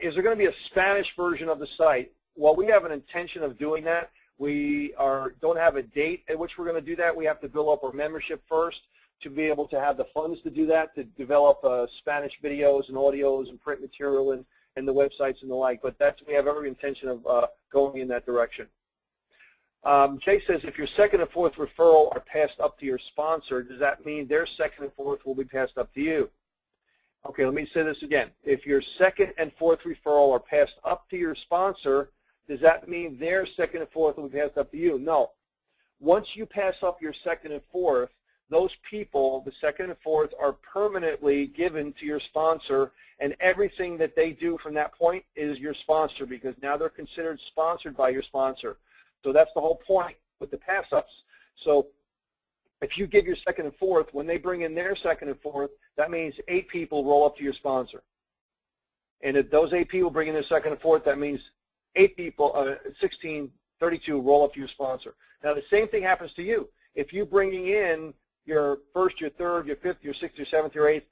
Speaker 1: Is there going to be a Spanish version of the site? Well, we have an intention of doing that. We don't have a date at which we're going to do that. We have to build up our membership first to be able to have the funds to do that, to develop Spanish videos and audios and print material and the websites and the like. But we have every intention of going in that direction. Jay says, if your second and fourth referral are passed up to your sponsor, does that mean their second and fourth will be passed up to you? Okay, let me say this again. If your second and fourth referral are passed up to your sponsor, does that mean their second and fourth will be passed up to you? No. Once you pass up your second and fourth, those people, the second and fourth, are permanently given to your sponsor, and everything that they do from that point is your sponsor, because now they're considered sponsored by your sponsor. So that's the whole point with the pass-ups. So if you give your second and fourth, when they bring in their second and fourth, that means 8 people roll up to your sponsor. And if those 8 people bring in their second and fourth, that means 8 people, 16, 32 roll up to your sponsor. Now the same thing happens to you. If you're bringing in your first, your third, your fifth, your sixth, your seventh, your eighth,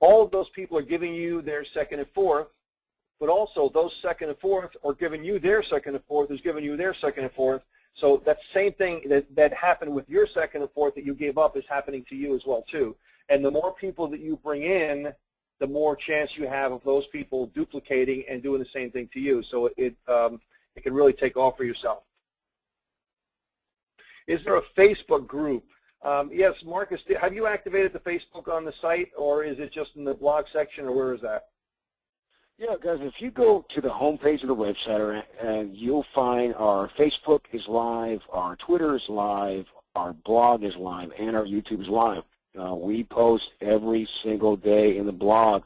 Speaker 1: all of those people are giving you their second and fourth, but also those second and fourth are giving you their second and fourth, who's giving you their second and fourth. So that same thing that happened with your second and fourth that you gave up is happening to you as well too. And the more people that you bring in, the more chance you have of those people duplicating and doing the same thing to you. So it can really take off for yourself. Is there a Facebook group? Yes, Marcus, have you activated the Facebook on the site, or is it just in the blog section, or where is that?
Speaker 2: Yeah, guys, if you go to the homepage of the website, and you'll find our Facebook is live, our Twitter is live, our blog is live, and our YouTube is live. We post every single day in the blog.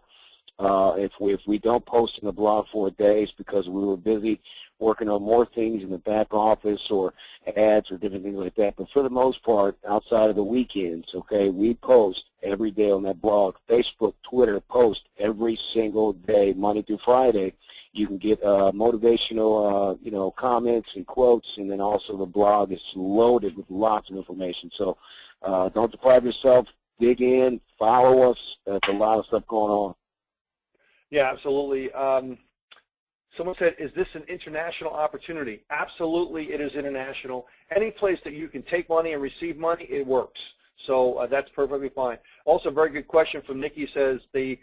Speaker 2: If we don't post in the blog for a day, it's because we were busy working on more things in the back office or ads or different things like that. But for the most part, outside of the weekends, okay, we post every day on that blog. Facebook, Twitter, post every single day, Monday through Friday. You can get motivational, comments and quotes, and then also the blog is loaded with lots of information. So don't deprive yourself. Dig in, follow us. There's a lot of stuff going on.
Speaker 1: Yeah, absolutely. Someone said, is this an international opportunity? Absolutely, it is international. Any place that you can take money and receive money, it works. So that's perfectly fine. Also, a very good question from Nikki says, the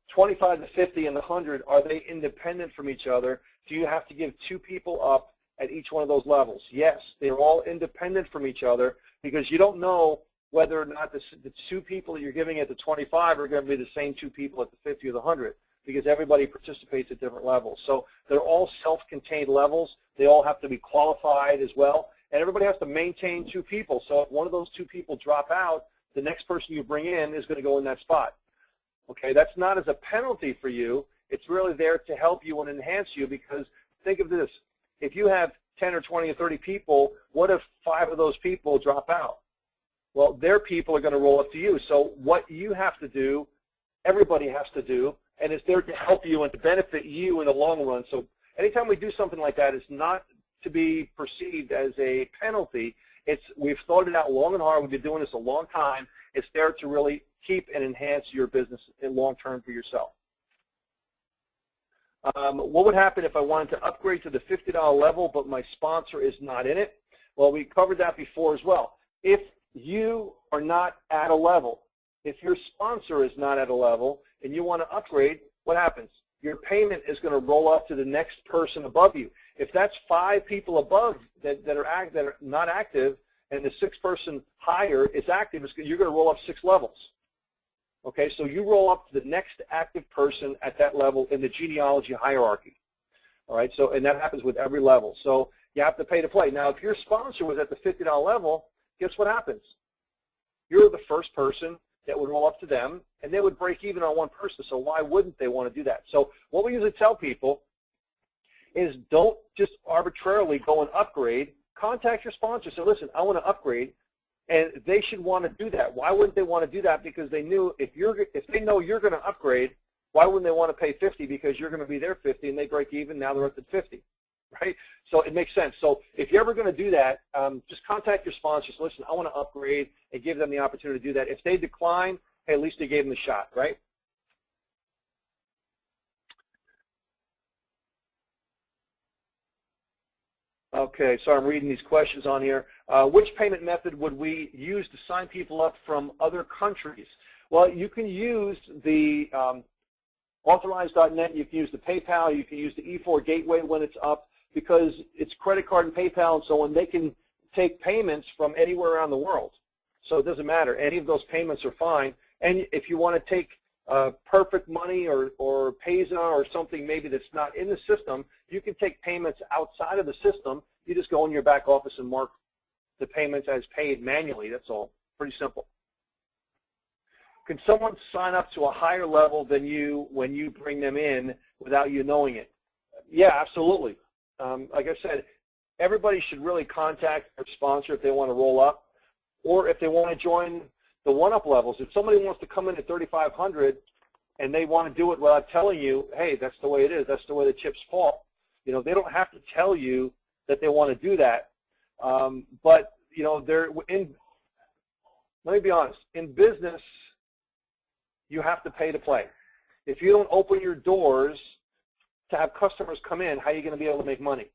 Speaker 1: 25, the 50, and the 100, are they independent from each other? Do you have to give 2 people up at each one of those levels? Yes, they're all independent from each other, because you don't know whether or not the 2 people that you're giving at the 25 are going to be the same 2 people at the 50 or the 100. Because everybody participates at different levels. So they're all self-contained levels. They all have to be qualified as well. And everybody has to maintain 2 people. So if one of those 2 people drop out, the next person you bring in is going to go in that spot. Okay, that's not as a penalty for you. It's really there to help you and enhance you, because think of this. If you have 10 or 20 or 30 people, what if 5 of those people drop out? Well, their people are going to roll up to you. So what you have to do, everybody has to do, and it's there to help you and to benefit you in the long run. So anytime we do something like that, it's not to be perceived as a penalty. We've thought it out long and hard. We've been doing this a long time. It's there to really keep and enhance your business in long term for yourself. What would happen if I wanted to upgrade to the $50 level, but my sponsor is not in it? Well, we covered that before as well. If you are not at a level, if your sponsor is not at a level, and you want to upgrade, what happens? Your payment is going to roll up to the next person above you. If that's 5 people above that are not active, and the 6th person higher is active, you're going to roll up 6 levels. Okay, so you roll up to the next active person at that level in the genealogy hierarchy. All right, so and that happens with every level. So you have to pay to play. Now, if your sponsor was at the $50 level, guess what happens? You're the first person that would roll up to them, and they would break even on one person, so why wouldn't they want to do that? So what we usually tell people is don't just arbitrarily go and upgrade. Contact your sponsor. Say, listen, I want to upgrade, and they should want to do that. Why wouldn't they want to do that? Because they knew if they know you're going to upgrade, why wouldn't they want to pay 50? Because you're going to be their 50, and they break even, now they're at the 50. Right? So it makes sense. So if you're ever going to do that, just contact your sponsors. Listen, I want to upgrade, and give them the opportunity to do that. If they decline, hey, at least they gave them the shot, right? Okay, so I'm reading these questions on here. Which payment method would we use to sign people up from other countries? Well, you can use the Authorize.net, you can use the PayPal, you can use the E4 gateway when it's up, because it's credit card and PayPal, and so when they can take payments from anywhere around the world. So it doesn't matter. Any of those payments are fine. And if you want to take Perfect Money or Payza or something maybe that's not in the system, you can take payments outside of the system. You just go in your back office and mark the payments as paid manually. That's all. Pretty simple. Can someone sign up to a higher level than you when you bring them in without you knowing it? Yeah, absolutely. Like I said, everybody should really contact their sponsor if they want to roll up, or if they want to join the one-up levels. If somebody wants to come in at 3,500 and they want to do it without telling you, hey, that's the way it is, that's the way the chips fall, you know, they don't have to tell you that they want to do that. But, you know, let me be honest, in business, you have to pay to play. If you don't open your doors to have customers come in, how are you going to be able to make money?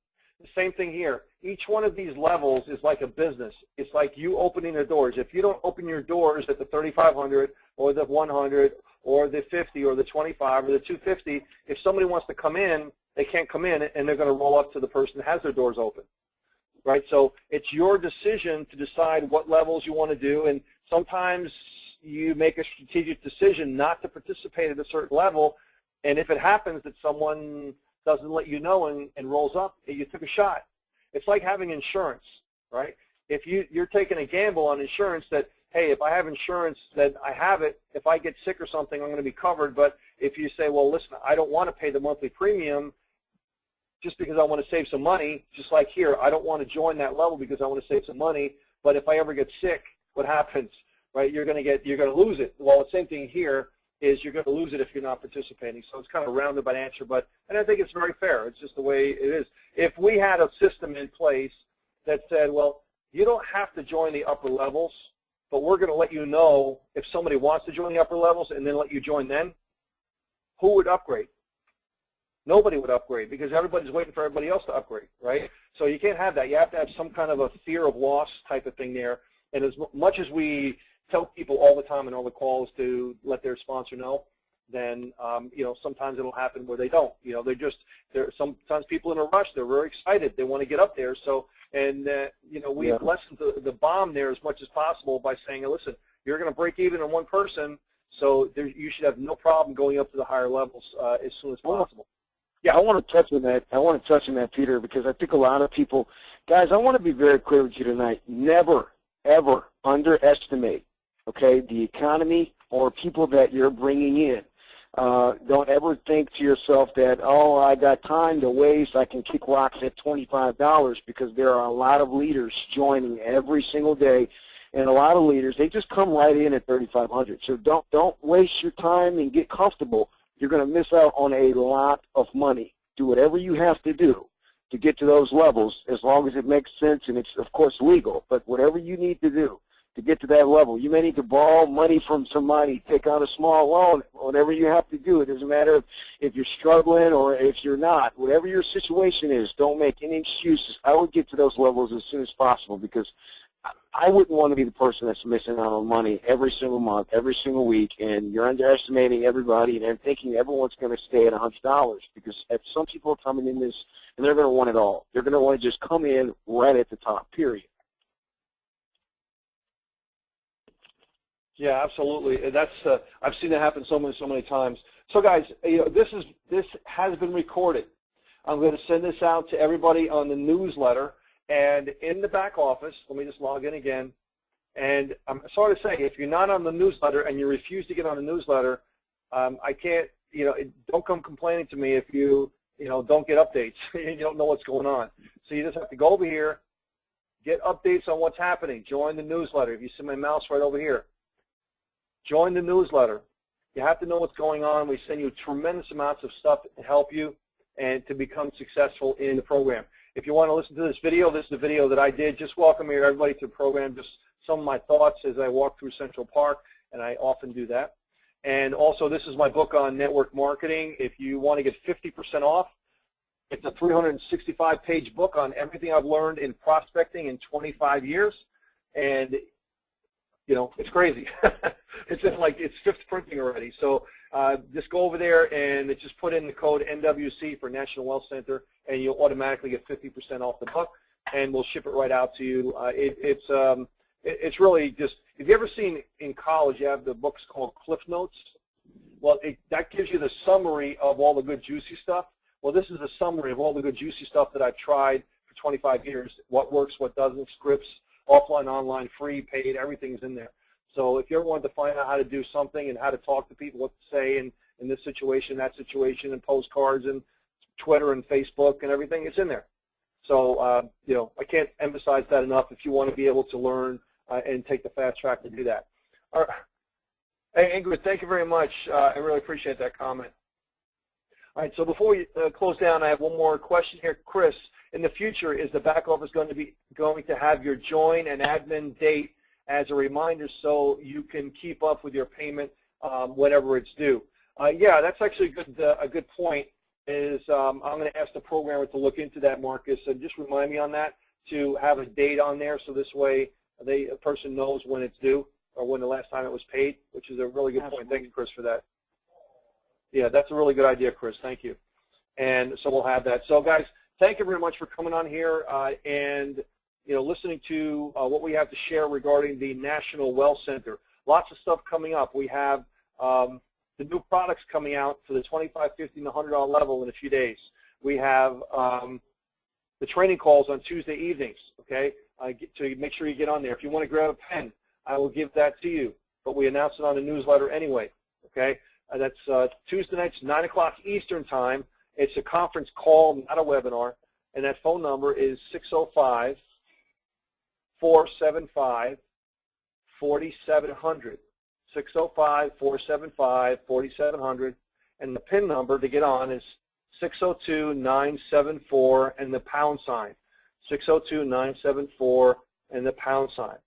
Speaker 1: The same thing here. Each one of these levels is like a business. It's like you opening the doors. If you don't open your doors at the 3,500 or the 100 or the 50 or the 25 or the 250, if somebody wants to come in, they can't come in, and they're going to roll up to the person that has their doors open. Right? So it's your decision to decide what levels you want to do, and sometimes you make a strategic decision not to participate at a certain level, and if it happens that someone doesn't let you know and rolls up, you took a shot. It's like having insurance, right? If you're taking a gamble on insurance that, hey, if I have insurance that I have it, if I get sick or something, I'm going to be covered. But if you say, well, listen, I don't want to pay the monthly premium just because I want to save some money, just like here, I don't want to join that level because I want to save some money, but if I ever get sick, what happens, right? You're going to lose it. Well, the same thing here is you're going to lose it if you're not participating. So it's kind of a roundabout answer, and I think it's very fair. It's just the way it is. If we had a system in place that said, well, you don't have to join the upper levels, but we're going to let you know if somebody wants to join the upper levels and then let you join then, who would upgrade? Nobody would upgrade because everybody's waiting for everybody else to upgrade, right? So you can't have that. You have to have some kind of a fear of loss type of thing there. And as much as we tell people all the time in all the calls to let their sponsor know, then you know, sometimes it'll happen where they don't. You know, they're sometimes people in a rush. They're very excited. They want to get up there. So, and you know, we have lessened the bomb there as much as possible by saying, listen, you're going to break even on one person, so you should have no problem going up to the higher levels as soon as possible.
Speaker 2: Yeah, I want to touch on that. I want to touch on that, Peter, because I think a lot of people, guys, I want to be very clear with you tonight. Never, ever underestimate, okay, the economy or people that you're bringing in. Don't ever think to yourself that, oh, I got time to waste, I can kick rocks at $25, because there are a lot of leaders joining every single day, and a lot of leaders, they just come right in at $3,500. So don't waste your time and get comfortable. You're going to miss out on a lot of money. Do whatever you have to do to get to those levels, as long as it makes sense and it's, of course, legal. But whatever you need to do to get to that level, you may need to borrow money from somebody, take out a small loan, whatever you have to do. It doesn't matter if you're struggling or if you're not. Whatever your situation is, don't make any excuses. I would get to those levels as soon as possible, because I wouldn't want to be the person that's missing out on money every single month, every single week, and you're underestimating everybody and thinking everyone's going to stay at $100, because some people are coming in this and they're going to want it all. They're going to want to just come in right at the top, period.
Speaker 1: Yeah, absolutely. That's I've seen it happen so many times. So guys, you know, this has been recorded. I'm going to send this out to everybody on the newsletter. And in the back office, let me just log in again. And I'm sorry to say, if you're not on the newsletter and you refuse to get on the newsletter, I can't, you know, don't come complaining to me if you don't get updates. You don't know what's going on. So you just have to go over here, get updates on what's happening. Join the newsletter. If you see my mouse right over here, join the newsletter. You have to know what's going on. We send you tremendous amounts of stuff to help you and to become successful in the program. If you want to listen to this is the video that I did. Just welcoming everybody to the program, just some of my thoughts as I walk through Central Park, and I often do that. And also, this is my book on network marketing. If you want to get 50% off, it's a 365-page book on everything I've learned in prospecting in 25 years. And, you know, it's crazy. It's fifth printing already. So just go over there and just put in the code NWC for National Wealth Center, and you'll automatically get 50% off the book. and we'll ship it right out to you. It's really just, if you ever seen in college, you have the books called Cliff Notes. Well, that gives you the summary of all the good juicy stuff. Well, this is a summary of all the good juicy stuff that I've tried for 25 years. What works, what doesn't, scripts, offline, online, free, paid, everything's in there. So if you ever wanted to find out how to do something and how to talk to people, what to say in this situation, that situation, and postcards and Twitter and Facebook and everything, it's in there. So, you know, I can't emphasize that enough if you want to be able to learn and take the fast track to do that. All right. Hey, Ingrid, thank you very much. I really appreciate that comment. All right, so before we close down, I have one more question here. Chris, in the future, is the back office going to have your join and admin date as a reminder so you can keep up with your payment whenever it's due? Yeah, that's actually a good point. I'm going to ask the programmer to look into that, Marcus, and just remind me on that to have a date on there, so this way a person knows when it's due or when the last time it was paid, which is a really good point. Thanks, Chris, for that. Yeah, that's a really good idea, Chris. Thank you. And so we'll have that. So, guys, thank you very much for coming on here and listening to what we have to share regarding the National Well Center. Lots of stuff coming up. We have the new products coming out for the $25, $50, and $100 level in a few days. We have the training calls on Tuesday evenings, okay, to make sure you get on there. If you want to grab a pen, I will give that to you, but we announce it on the newsletter anyway, okay? That's Tuesday nights, 9 o'clock Eastern Time. It's a conference call, not a webinar, and that phone number is 605-475-4700. 605-475-4700, and the PIN number to get on is 602-974 and the pound sign. 602-974 and the pound sign.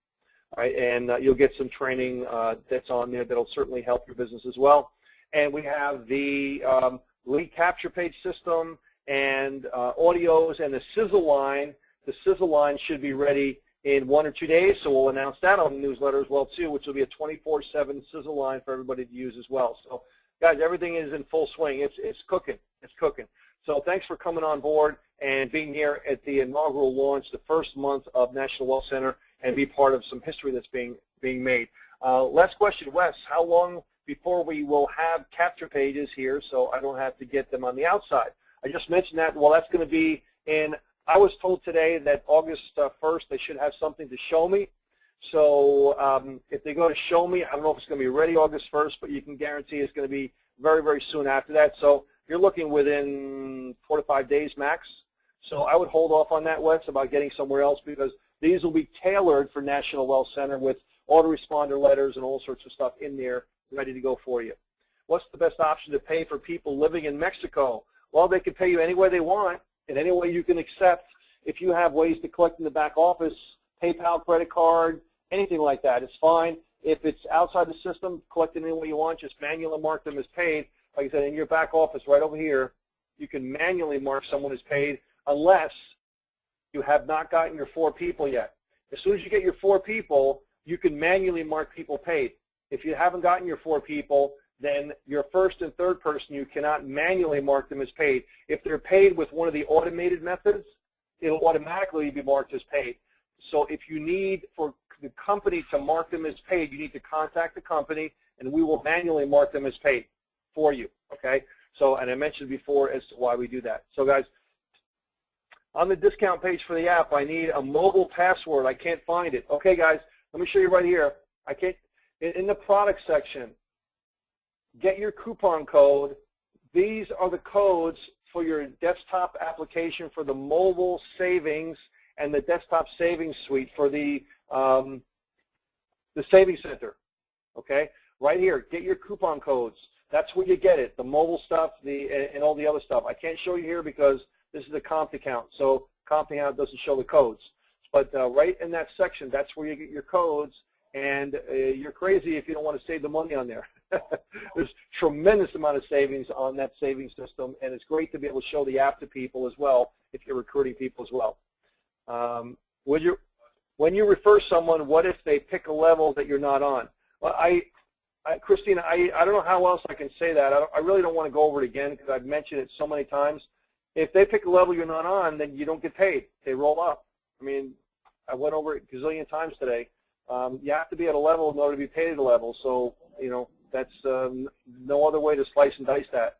Speaker 1: All right, and you'll get some training that's on there that'll certainly help your business as well. And we have the lead capture page system and audios and the Sizzle line. The Sizzle line should be ready in 1 or 2 days, so we'll announce that on the newsletter as well too, which will be a 24/7 Sizzle line for everybody to use as well. So, guys, everything is in full swing. It's cooking. It's cooking. So thanks for coming on board and being here at the inaugural launch, the first month of National Well Center, and be part of some history that's being made. Last question, Wes, how long before we will have capture pages here so I don't have to get them on the outside? I just mentioned that. Well, that's going to be in, I was told today that August 1st they should have something to show me. So if they go to show me, I don't know if it's going to be ready August 1st, but you can guarantee it's going to be very, very soon after that. So you're looking within 4 to 5 days max. So I would hold off on that, Wes, about getting somewhere else, because these will be tailored for National Well Center with autoresponder letters and all sorts of stuff in there ready to go for you. What's the best option to pay for people living in Mexico? Well, they can pay you any way they want, in any way you can accept. If you have ways to collect in the back office, PayPal, credit card, anything like that, it's fine. If it's outside the system, collect it any way you want, just manually mark them as paid. Like I said, in your back office right over here, you can manually mark someone as paid unless you have not gotten your 4 people yet. As soon as you get your 4 people, you can manually mark people paid. If you haven't gotten your 4 people, then your first and third person, you cannot manually mark them as paid. If they're paid with one of the automated methods, it'll automatically be marked as paid. So if you need for the company to mark them as paid, you need to contact the company, and we will manually mark them as paid for you, okay? So, and I mentioned before as to why we do that. So, guys, on the discount page for the app, I need a mobile password. I can't find it. Okay, guys, let me show you right here. I can't. In the product section, get your coupon code. These are the codes for your desktop application for the mobile savings and the desktop savings suite for the Savings Center. Okay, right here, get your coupon codes. That's where you get it, the mobile stuff and all the other stuff. I can't show you here because this is a comp account, so comp account doesn't show the codes. But right in that section, that's where you get your codes, and you're crazy if you don't want to save the money on there. There's tremendous amount of savings on that savings system, and it's great to be able to show the app to people as well if you're recruiting people as well. When you refer someone, what if they pick a level that you're not on? Well, Christina, I don't know how else I can say that. I really don't want to go over it again because I've mentioned it so many times. If they pick a level you're not on, then you don't get paid. They roll up, I mean, I went over it a gazillion times today. You have to be at a level in order to be paid at a level. So, you know, that's no other way to slice and dice that.